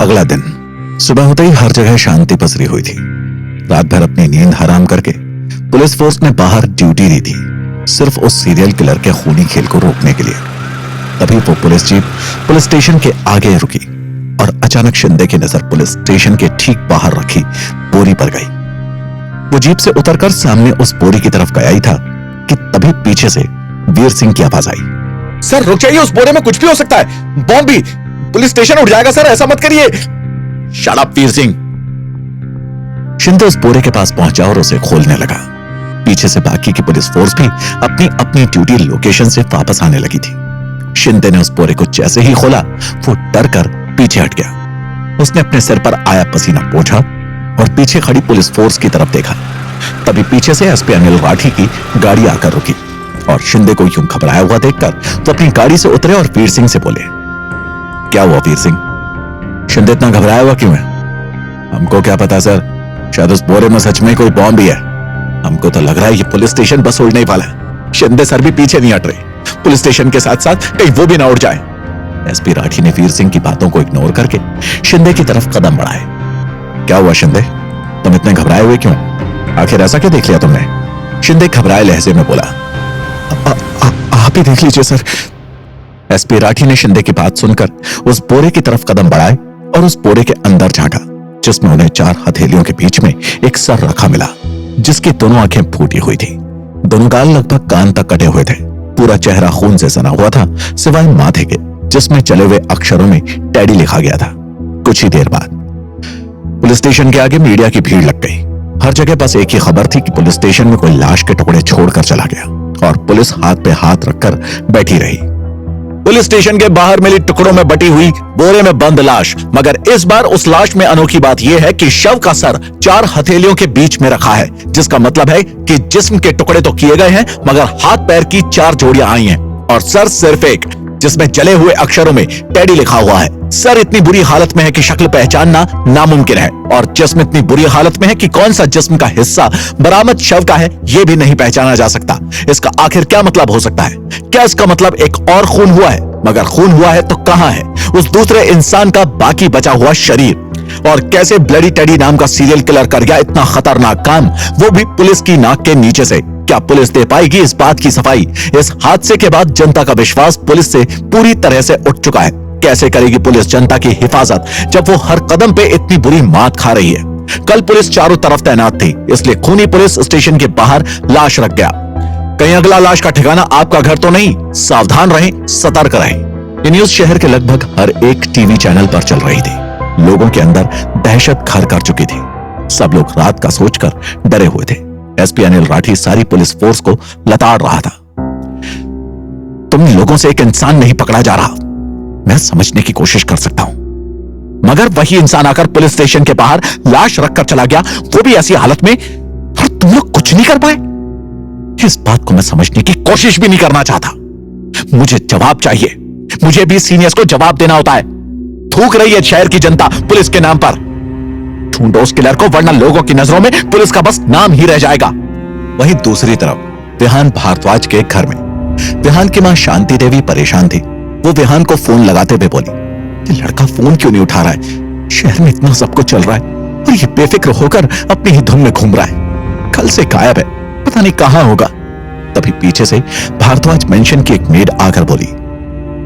अगला दिन सुबह होते ही हर जगह शांति पसरी हुई थी। रात भर अपनी नींद हराम करके पुलिस फोर्स ने बाहर ड्यूटी दी थी, सिर्फ उस सीरियल किलर के खूनी खेल को रोकने के लिए। तभी वो पुलिस जीप पुलिस स्टेशन के आगे रुकी और अचानक शिंदे की नजर पुलिस स्टेशन के ठीक बाहर रखी बोरी पर गई। वो जीप से उतरकर सामने उस बोरी की तरफ गया ही था कि तभी पीछे से वीर सिंह की आवाज आई। सर रुक जाइए, उस बोरे में कुछ भी हो सकता है, बॉम्ब भी, पुलिस स्टेशन उठ जाएगा सर, ऐसा मत करिए। Shut up Veer Singh. शिंदे उस बोरे के पास पहुंचा और उसे खोलने लगा। पीछे से बाकी की पुलिस फोर्स भी अपनी अपनी ड्यूटी लोकेशन से वापस आने लगी थी। शिंदे ने उस बोरे को जैसे ही खोला वो डर कर पीछे हट गया। उसने अपने सिर पर आया पसीना पोंछा और पीछे खड़ी पुलिस फोर्स की तरफ देखा। तभी पीछे से एसपी अनिल राठी की गाड़ी आकर रुकी और शिंदे को यूं घबराया हुआ देखकर वो अपनी गाड़ी से उतरे और वीर सिंह से बोले, क्या हुआ वीर सिंह? शिंदे इतना घबराया हुआ क्यों है? हमको क्या पता सर, शायद उस बोरे में सच में कोई बॉम्ब भी है। हमको तो लग रहा है ये पुलिस स्टेशन बस उड़ने वाला है। शिंदे सर भी पीछे नहीं हट रहे, पुलिस स्टेशन के साथ साथ कहीं वो भी ना उड़ जाए। एसपी राठी ने वीर सिंह की बातों को इग्नोर करके शिंदे की तरफ कदम बढ़ाए। क्या हुआ शिंदे, तुम इतने घबराए हुए क्यों? आखिर ऐसा क्या देख लिया तुमने? शिंदे घबराए लहजे में बोला, आप ही देख लीजिए सर। एसपी राठी ने शिंदे की बात सुनकर उस बोरे की तरफ कदम बढ़ाए और उस बोरे के अंदर झांका, जिसमें उन्हें 4 हथेलियों के बीच में एक सर रखा मिला, जिसकी दोनों आंखें फूटी हुई थी। दोनों गाल लगभग कान तक कटे हुए थे। पूरा चेहरा खून से सना हुआ था, सिवाय माथे के, जिसमें चले हुए अक्षरों में टैडी लिखा गया था। कुछ ही देर बाद पुलिस स्टेशन के आगे मीडिया की भीड़ लग गई। हर जगह बस एक ही खबर थी कि पुलिस स्टेशन में कोई लाश के टुकड़े छोड़कर चला गया और पुलिस हाथ पे हाथ रखकर बैठी रही। पुलिस स्टेशन के बाहर मिली टुकड़ों में बटी हुई बोरे में बंद लाश, मगर इस बार उस लाश में अनोखी बात यह है कि शव का सर 4 हथेलियों के बीच में रखा है, जिसका मतलब है कि जिस्म के टुकड़े तो किए गए हैं मगर हाथ पैर की 4 जोड़ियां आई हैं और सर सिर्फ एक, जिसमें जले हुए अक्षरों में टैडी लिखा हुआ है। सर इतनी बुरी हालत में है कि शक्ल पहचानना नामुमकिन है और जिस्म इतनी बुरी हालत में है कि कौन सा जिस्म का हिस्सा बरामद शव का है यह भी नहीं पहचाना जा सकता। इसका आखिर क्या मतलब हो सकता है? क्या इसका मतलब एक और खून हुआ है? मगर खून हुआ है तो कहां है उस दूसरे इंसान का बाकी बचा हुआ शरीर? और कैसे ब्लडी टेडी नाम का सीरियल किलर कर गया इतना खतरनाक काम, वो भी पुलिस की नाक के नीचे से? क्या पुलिस दे पाएगी इस बात की सफाई? इस हादसे के बाद जनता का विश्वास पुलिस से पूरी तरह से उठ चुका है। कैसे करेगी पुलिस जनता की हिफाजत जब वो हर कदम पे इतनी बुरी मात खा रही है? कल पुलिस चारों तरफ तैनात थी, इसलिए खूनी पुलिस स्टेशन के बाहर लाश रख गया। कहीं अगला लाश का ठिकाना आपका घर तो नहीं? सावधान रहें, सतर्क रहें। ये न्यूज शहर के लगभग हर एक टीवी चैनल पर चल रही थी। लोगों के अंदर दहशत घर कर चुकी थी। सब लोग रात का सोचकर डरे हुए थे। एसपी अनिल राठी सारी पुलिस फोर्स को लताड़ रहा था। तुम लोगों से एक इंसान नहीं पकड़ा जा रहा, मैं समझने की कोशिश कर सकता हूं, मगर वही इंसान आकर पुलिस स्टेशन के बाहर लाश रखकर चला गया, वो भी ऐसी हालत में, और तुम लोग कुछ नहीं कर पाए। इस बात को मैं समझने की कोशिश भी नहीं करना चाहता। मुझे जवाब चाहिए, मुझे भी सीनियर्स को जवाब देना होता है। थूक रही है शहर की जनता पुलिस के नाम पर। ढूंढो उस किलर को, वरना लोगों की नजरों में पुलिस का बस नाम ही रह जाएगा। वहीं दूसरी तरफ विहान भारद्वाज के घर में विहान की मां शांति देवी परेशान थी। वो विहान को फोन लगाते हुए बोली, ये लड़का फोन क्यों नहीं उठा रहा है? शहर में इतना सब कुछ चल रहा है और ये बेफिक्र होकर अपनी ही धुन में घूम रहा है। कल से गायब है, पता नहीं कहां होगा। तभी पीछे से भारद्वाज मेंशन की एक मेड आकर बोली,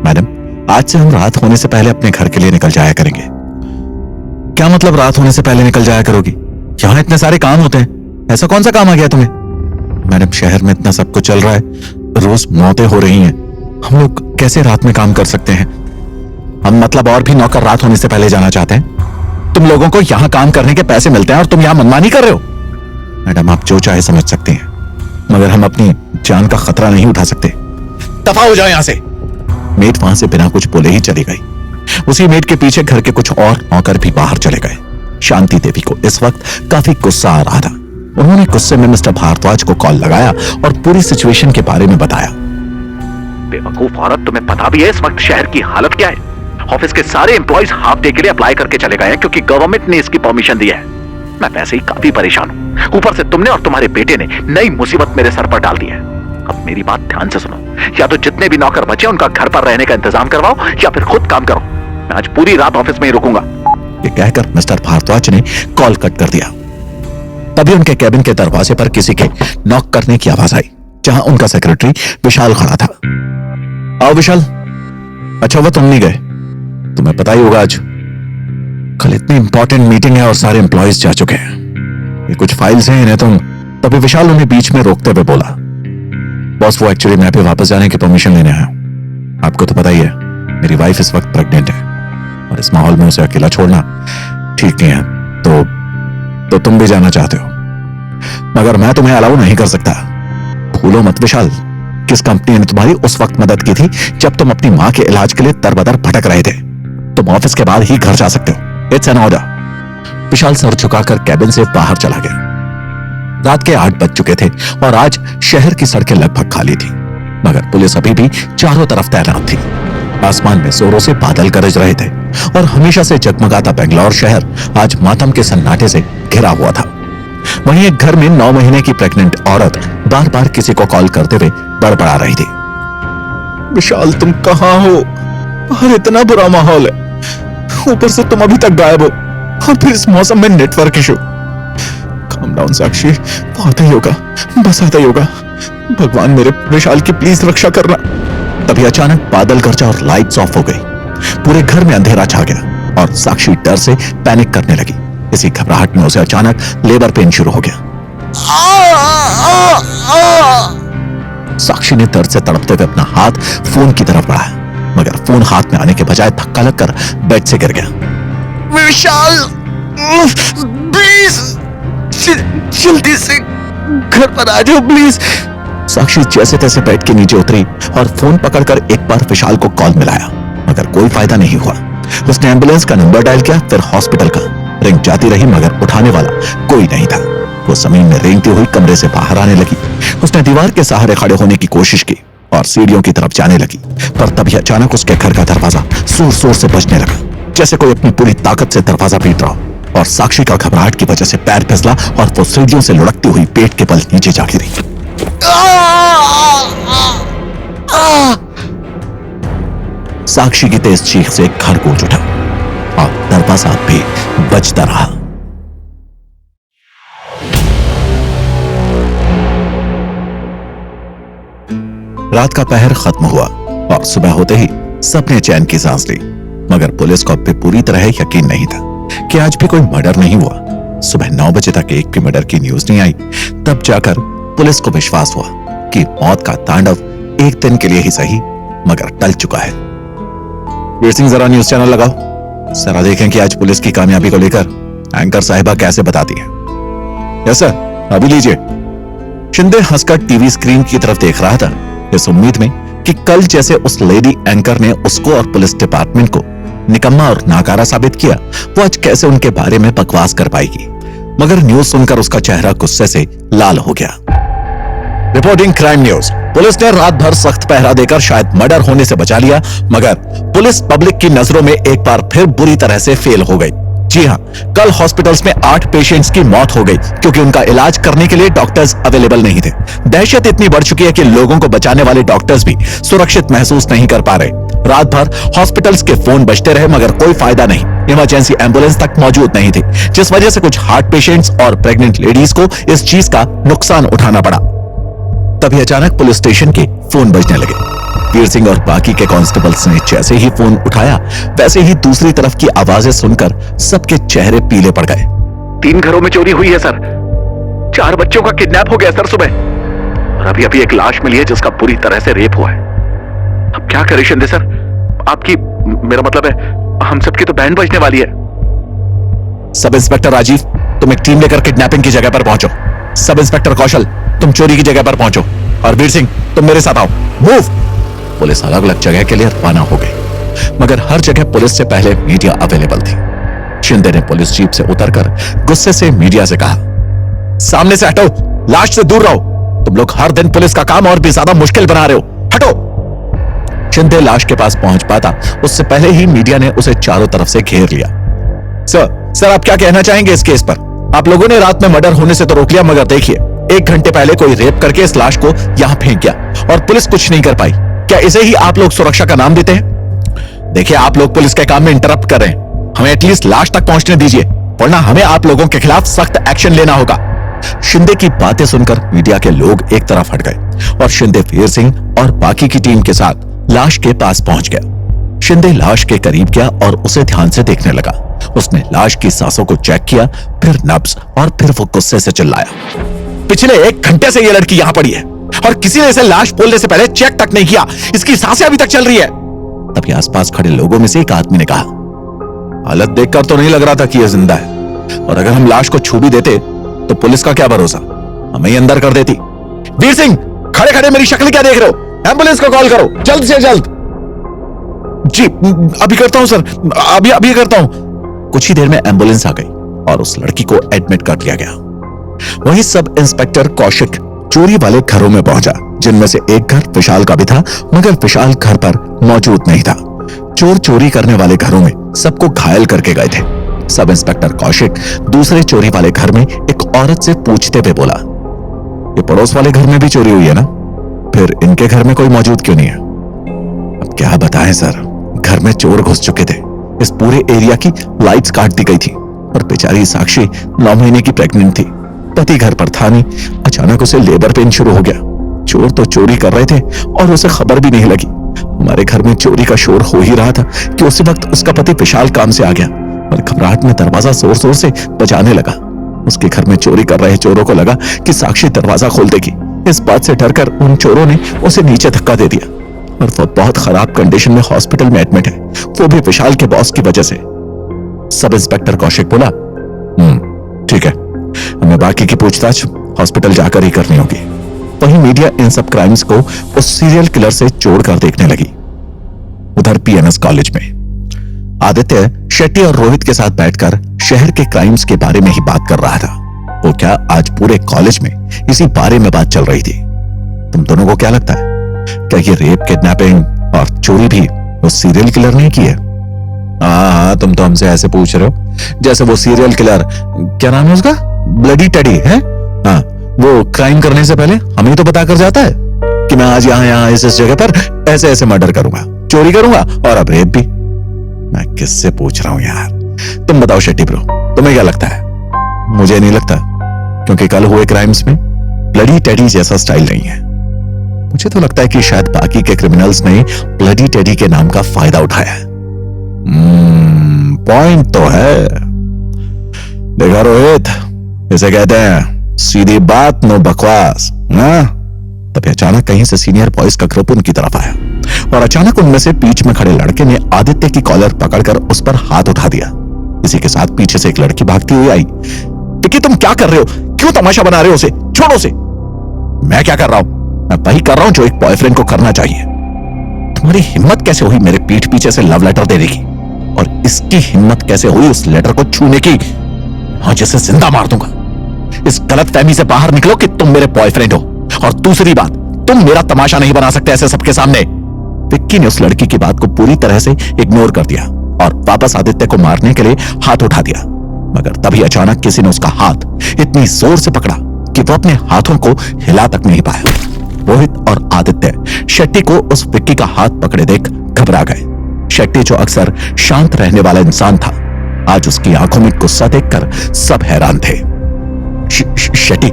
मैडम आज से हम रात होने से पहले अपने घर के लिए निकल जाया करेंगे। क्या मतलब रात होने से पहले निकल जाया करोगी? यहां इतने सारे काम होते हैं, ऐसा कौन सा काम आ गया तुम्हें? मैडम शहर में इतना सब कुछ चल रहा है, रोज मौतें हो रही हैं, हम लोग कैसे रात में काम कर सकते हैं? हम मतलब और भी नौकर रात होने से पहले जाना चाहते हैं? तुम लोगों को यहां काम करने के पैसे मिलते हैं और तुम यहां मनमानी कर रहे हो? मैडम आप जो चाहे समझ सकते हैं, मगर हम अपनी जान का खतरा नहीं उठा सकते। दफा हो जाओ यहां से। मेड वहां से बिना कुछ बोले ही चली गई। उसी मेड के पीछे घर के कुछ और नौकर भी बाहर चले गए। शांति देवी को इस वक्त काफी गुस्सा आ रहा था। उन्होंने गुस्से में मिस्टर भारद्वाज को कॉल लगाया और पूरी सिचुएशन के बारे में बताया। बेवकूफ औरत, तुम्हें पता भी है इस वक्त शहर की हालत क्या है? ऑफिस के सारे एम्प्लॉइज हाफ डे के लिए अप्लाई करके चले गए हैं क्योंकि गवर्नमेंट ने इसकी परमिशन दी है। मैं वैसे ही काफी परेशान हूं, ऊपर से तुमने और तुम्हारे बेटे ने नई मुसीबत मेरे सर पर डाल दी है। अब मेरी बात ध्यान से सुनो, या तो जितने भी नौकर बचे उनका घर पर रहने का इंतजाम करवाओ या फिर खुद काम करो। मैं आज पूरी रात ऑफिस में ही रुकूंगा। ये कहकर मिस्टर भारद्वाज ने कॉल कट कर दिया। तभी उनके कैबिन के दरवाजे पर किसी के नॉक करने की आवाज आई, जहां उनका सेक्रेटरी विशाल खड़ा था। आओ विशाल। अच्छा वो तुम नहीं गए? तुम्हें पता ही होगा आज कल इतनी इंपॉर्टेंट मीटिंग है और सारे एम्प्लॉयज जा चुके हैं। ये कुछ फाइल्स हैं, इन्हें तुम। तभी विशाल उन्हें बीच में रोकते हुए बोला, बॉस वो एक्चुअली मैं पे वापस जाने की परमिशन लेने आया हूं। आपको तो पता ही है मेरी वाइफ इस वक्त प्रेग्नेंट है और इस माहौल में उसे अकेला छोड़ना ठीक नहीं है। तो तुम भी जाना चाहते हो, मगर मैं तुम्हें अलाउ नहीं कर सकता। भूलो मत विशाल, किस कंपनी ने तुम्हारी उस वक्त मदद की थी जब तुम अपनी मां के इलाज के लिए दरबदर भटक रहे थे। तुम ऑफिस के बाद ही घर जा सकते हो, it's an order. Vishal sir झुकाकर कैबिन से बाहर चला गया। रात के 8 बज चुके थे और आज शहर की सड़कें लगभग खाली थी, मगर पुलिस अभी भी चारों तरफ तैनात थी। आसमान में जोरों से बादल गरज रहे थे और हमेशा से जगमगाता बेंगलोर शहर आज मातम के सन्नाटे से घिरा हुआ था। वहीं एक घर में 9 महीने की प्रेग्नेंट औरत बार बार किसी को कॉल करते हुए बड़बड़ा रही थी, विशाल तुम कहां हो? बाहर इतना बुरा माहौल है, ऊपर से तुम अभी तक गायब हो और फिर इस मौसम में नेटवर्क इशू। काम डाउन साक्षी, वो आता ही होगा, बस आता ही होगा। भगवान मेरे विशाल की प्लीज रक्षा करना। तभी अचानक बादल गरजा और लाइट्स ऑफ हो गई। पूरे घर में अंधेरा छा गया और साक्षी डर से पैनिक करने लगी। इसी घबराहट में उसे अचानक लेबर पेन शुरू हो गया। साक्षी ने दर्द से तड़पते हुए अपना हाथ फोन की तरफ बढ़ाया, मगर फोन हाथ में आने के बजाय धक्का लगकर बेड से गिर गया। विशाल प्लीज जल्दी से घर पर आ जाओ प्लीज। साक्षी जैसे तैसे बेड के नीचे उतरी और फोन पकड़कर एक बार विशाल को कॉल मिलाया, मगर कोई फायदा नहीं हुआ। उसने एम्बुलेंस का नंबर डायल किया, फिर हॉस्पिटल का। रिंग जाती रही मगर उठाने वाला कोई नहीं था। वो जमीन में रेंगती हुई कमरे से बाहर आने लगी। उसने दीवार के सहारे खड़े होने की कोशिश की और सीढ़ियों की तरफ जाने लगी, पर तभी अचानक उसके घर का दरवाजा जोर जोर से बजने लगा, जैसे कोई अपनी पूरी ताकत से दरवाजा पीट रहा हो। और साक्षी का घबराहट की वजह से पैर फिसला और वो सीढ़ियों से लुढ़कती हुई पेट के बल नीचे जा गिरी। साक्षी की तेज चीख से घर गूंज उठा और दरवाजा भी बजता रहा। रात का पहर खत्म हुआ और सुबह होते ही सबने चैन की सांस ली, मगर पुलिस को अब भी पूरी तरह यकीन नहीं था कि आज भी कोई मर्डर नहीं हुआ। सुबह 9 बजे तक एक भी मर्डर की न्यूज नहीं आई। तब जाकर पुलिस को विश्वास हुआ कि मौत का तांडव एक दिन के लिए ही सही मगर टल चुका है। वीर सिंह जरा न्यूज चैनल लगाओ, जरा देखें कि आज पुलिस की कामयाबी को लेकर एंकर साहिबा कैसे बताती है। यस सर, अभी लीजिए। शिंदे हंसकर टीवी स्क्रीन की तरफ देख रहा था, इस उम्मीद में कि कल जैसे उस लेडी एंकर ने उसको और पुलिस डिपार्टमेंट को निकम्मा और नाकारा साबित किया, वो आज कैसे उनके बारे में बकवास कर पाएगी। मगर न्यूज सुनकर उसका चेहरा गुस्से से लाल हो गया। Reporting crime news. पुलिस ने रात भर सख्त पहरा देकर शायद मर्डर होने से बचा लिया, मगर पुलिस पब्लिक की नजरों में एक बार फिर बुरी तरह से फेल हो गई। जी हां, कल हॉस्पिटल्स में 8 पेशेंट्स की मौत हो गई क्योंकि उनका इलाज करने के लिए डॉक्टर्स अवेलेबल नहीं थे। दहशत इतनी बढ़ चुकी है कि लोगों को बचाने वाले डॉक्टर्स भी सुरक्षित महसूस नहीं कर पा रहे। रात भर हॉस्पिटल्स के फोन बजते रहे मगर कोई फायदा नहीं। इमरजेंसी एम्बुलेंस तक मौजूद नहीं थी, जिस वजह से कुछ हार्ट पेशेंट्स और प्रेग्नेंट लेडीज को इस चीज का नुकसान उठाना पड़ा। तभी अचानक पुलिस स्टेशन के फोन बजने लगे। वीर सिंह और बाकी के कांस्टेबल्स ने जैसे ही फोन उठाया, वैसे ही दूसरी तरफ की आवाजें सुनकर सबके चेहरे पीले पड़ गए। 3 घरों में चोरी हुई है सर, 4 बच्चों का किडनैप हो गया सर सुबह, और अभी अभी एक लाश मिली है जिसका पूरी तरह से रेप हुआ है। अब क्या करें शिंदे सर? आपकी, मेरा मतलब है हम सबकी तो बैंड बजने वाली है। सब इंस्पेक्टर राजीव, तुम एक टीम लेकर किडनैपिंग की जगह पर पहुंचो। सब इंस्पेक्टर कौशल, तुम चोरी की जगह पर पहुंचो, और वीर सिंह तुम मेरे साथ आओ। मूव। पुलिस अलग अलग जगह के लिए रवाना हो गई, मगर हर जगह पुलिस से पहले मीडिया अवेलेबल थी। शिंदे ने पुलिस जीप से उतरकर गुस्से से मीडिया से कहा, सामने से हटो, लाश से दूर रहो। तुम लोग हर दिन पुलिस का काम और भी ज्यादा मुश्किल बना रहे हो, हटो। शिंदे लाश के पास पहुंच पाता उससे पहले ही मीडिया ने उसे चारों तरफ से घेर लिया। सर आप क्या कहना चाहेंगे इस केस पर? आप लोगों ने रात में मर्डर होने से तो रोक लिया, मगर देखिए 1 घंटे पहले कोई रेप करके इस लाश को यहां फेंक गया और पुलिस कुछ नहीं कर पाई। क्या इसे ही आप लोग सुरक्षा का नाम देते हैं? देखिए आप लोग पुलिस के काम में इंटरप्ट कर रहे हैं। हमें एटलीस्ट लाश तक पहुंचने दीजिए, वरना हमें आप लोगों के खिलाफ सख्त एक्शन लेना होगा। शिंदे की बातें सुनकर मीडिया के लोग एक तरफ हट गए और शिंदे वीर सिंह और बाकी की टीम के साथ लाश के पास पहुंच गया। शिंदे लाश के करीब गया और उसे ध्यान से देखने लगा। उसने लाश की सांसों को चेक किया, फिर नब्ज, और फिर वो गुस्से से चिल्लाया, पिछले 1 घंटे से ये लड़की यहां पड़ी है और किसी ने इसे लाश बोलने से पहले चेक तक नहीं किया। इसकी सांसें अभी तक चल रही है। तभी आसपास खड़े लोगों में से एक आदमी ने कहा, हालत देखकर तो नहीं लग रहा था कि यह जिंदा है, और अगर हम लाश को छू भी देते तो पुलिस का क्या भरोसा, हमें ही अंदर कर देती। वीर सिंह, खड़े खड़े मेरी शक्ल क्या देख रहे हो? एम्बुलेंस को कॉल करो, जल्द से जल्द। जी अभी करता हूं सर, अभी करता हूं। कुछ ही देर में एम्बुलेंस आ गई और उस लड़की को एडमिट कर लिया गया। वहीं सब इंस्पेक्टर कौशिक चोरी वाले घरों में पहुंचा, जिनमें से एक घर विशाल का भी था, मगर विशाल घर पर मौजूद नहीं था। चोर चोरी करने वाले घरों में सबको घायल करके गए थे। सब इंस्पेक्टर कौशिक दूसरे चोरी वाले घर में एक औरत से पूछते हुए बोला, ये पड़ोस वाले घर में भी चोरी हुई है ना, फिर इनके घर में कोई मौजूद क्यों नहीं है? अब क्या बताएं सर, घर में चोर घुस चुके थे। इस पूरे एरिया की लाइट्स काट दी गई थी और बेचारी साक्षी 9 महीने की प्रेग्नेंट थी। पति घर पर था नहीं, अचानक उसे लेबर पेन शुरू हो गया। चोर तो चोरी कर रहे थे और उसे खबर भी नहीं लगी। हमारे घर में चोरी का शोर हो ही रहा था कि उसी वक्त उसका पति विशाल काम से आ गया और घबराहट में दरवाजा जोर जोर से बजाने लगा। उसके घर में चोरी कर रहे चोरों को लगा कि साक्षी दरवाजा खोल देगी। इस बात से डरकर उन चोरों ने उसे नीचे धक्का दे दिया और वो बहुत खराब कंडीशन में हॉस्पिटल में एडमिट है, वो भी विशाल के बॉस की वजह से। सब इंस्पेक्टर कौशिक बोला, ठीक है, हमें बाकी की पूछताछ हॉस्पिटल जाकर ही करनी होगी। वहीं मीडिया इन सब क्राइम्स को उस सीरियल किलर से जोड़कर देखने लगी। उधर पीएनएस कॉलेज में आदित्य शेट्टी और रोहित के साथ बैठकर शहर के क्राइम्स के बारे में ही बात कर रहा था। वो क्या, आज पूरे कॉलेज में इसी बारे में बात चल रही थी। तुम दोनों को क्या लगता है, क्या ये रेप, किडनैपिंग और चोरी भी उस सीरियल किलर ने की है? हाँ, तुम तो हमसे ऐसे पूछ रहे हो जैसे वो सीरियल किलर, क्या नाम है उसका, ब्लडी टेडी है। हाँ, वो क्राइम करने से पहले हमें तो बता कर जाता है कि मैं आज यहाँ इस जगह पर ऐसे ऐसे मर्डर करूंगा, चोरी करूंगा और अब रेप भी। मैं किससे पूछ रहा हूं यार, तुम बताओ शेट्टी ब्रो, तुम्हें क्या लगता है? मुझे नहीं लगता, क्योंकि कल हुए क्राइम्स में ब्लडी टेडी जैसा स्टाइल नहीं है। मुझे तो लगता है कि शायद बाकी के क्रिमिनल्स ने ब्लडी टेडी के नाम का फायदा उठाया है। पॉइंट तो है। देखा रोहित, इसे कहते हैं सीधी बात नो बकवास ना। तभी अचानक कहीं से सीनियर बॉयज का ग्रुप उनकी तरफ आया और अचानक उनमें से बीच में खड़े लड़के ने आदित्य की कॉलर पकड़कर उस पर हाथ उठा दिया। इसी के साथ पीछे से एक लड़की भागती हुई आई। विक्की, तुम क्या कर रहे हो? क्यों तमाशा बना रहे हो? उसे छोड़ो उसे। मैं क्या कर रहा हूं? मैं वही कर रहा हूं जो एक बॉयफ्रेंड को करना चाहिए। तुम्हारी हिम्मत कैसे हुई मेरे पीठ पीछे से लव लेटर देने की, और इसकी हिम्मत कैसे हुई उस लेटर को छूने की? हाँ, जैसे जिंदा मार दूंगा। इस गलतफहमी से बाहर निकलो कि तुम मेरे बॉयफ्रेंड हो, और दूसरी बात, तुम मेरा तमाशा नहीं बना सकते ऐसे सबके सामने। विक्की ने उस लड़की की बात को पूरी तरह से इग्नोर कर दिया और वापस आदित्य को मारने के लिए हाथ उठा दिया, मगर तभी अचानक किसी ने उसका हाथ इतनी जोर से पकड़ा कि वो अपने हाथों को हिला तक नहीं पाया। रोहित और आदित्य शेट्टी को उस विक्की का हाथ पकड़े देख घबरा गए। शेट्टी, जो अक्सर शांत रहने वाला इंसान था, आज उसकी आंखों में गुस्सा देखकर सब हैरान थे। शेट्टी,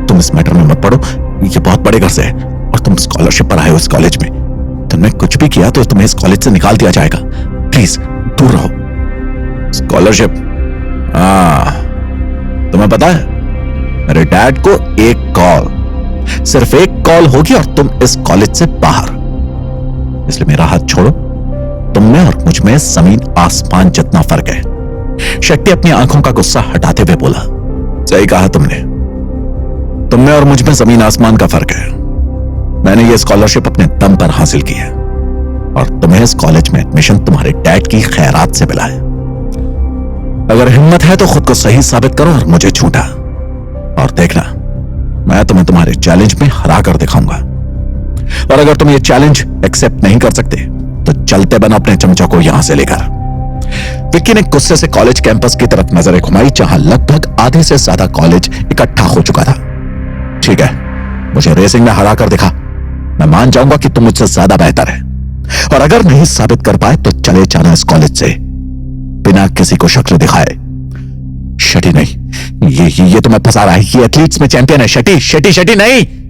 तुम इस मैटर में मत पड़ो, ये बहुत बड़े घर से है और तुम स्कॉलरशिप पर आए हो इस कॉलेज में। तुमने कुछ भी किया तो तुम्हें इस कॉलेज से निकाल दिया जाएगा। प्लीज दूर रहो। स्कॉलरशिप? हाँ, तुम्हें पता है मेरे डैड को एक कॉल, सिर्फ एक कॉल होगी और तुम इस कॉलेज से बाहर। इसलिए मेरा हाथ छोड़ो। तुम में और मुझ में जमीन आसमान जितना फर्क है। शेट्टी अपनी आंखों का गुस्सा हटाते हुए बोला, सही कहा तुमने, तुम में और मुझ में जमीन आसमान का फर्क है। मैंने ये स्कॉलरशिप अपने दम पर हासिल की है और तुम्हें इस कॉलेज में एडमिशन तुम्हारे डैड की खैरात से मिला है। अगर हिम्मत है तो खुद को सही साबित करो और मुझे छूटा, और देखना मैं तुम्हें तुम्हारे चैलेंज में हरा कर दिखाऊंगा। और अगर तुम ये चैलेंज एक्सेप्ट नहीं कर सकते तो चलते बनो अपने चमचों को यहां से लेकर। विक्की ने गुस्से से कॉलेज कैंपस की तरफ नजरें घुमाई, जहां लगभग आधे से ज्यादा कॉलेज इकट्ठा हो चुका था। ठीक है, मुझे रेसिंग में हरा कर दिखा, मैं मान जाऊंगा कि तुम मुझसे ज्यादा बेहतर है, और अगर नहीं साबित कर पाए तो चले जाना इस कॉलेज से बिना किसी को शक्ल दिखाए। शटी नहीं, ये तो मैं फंसा रहा है। ये एथलीट्स में चैंपियन है। शटी शटी शटी नहीं।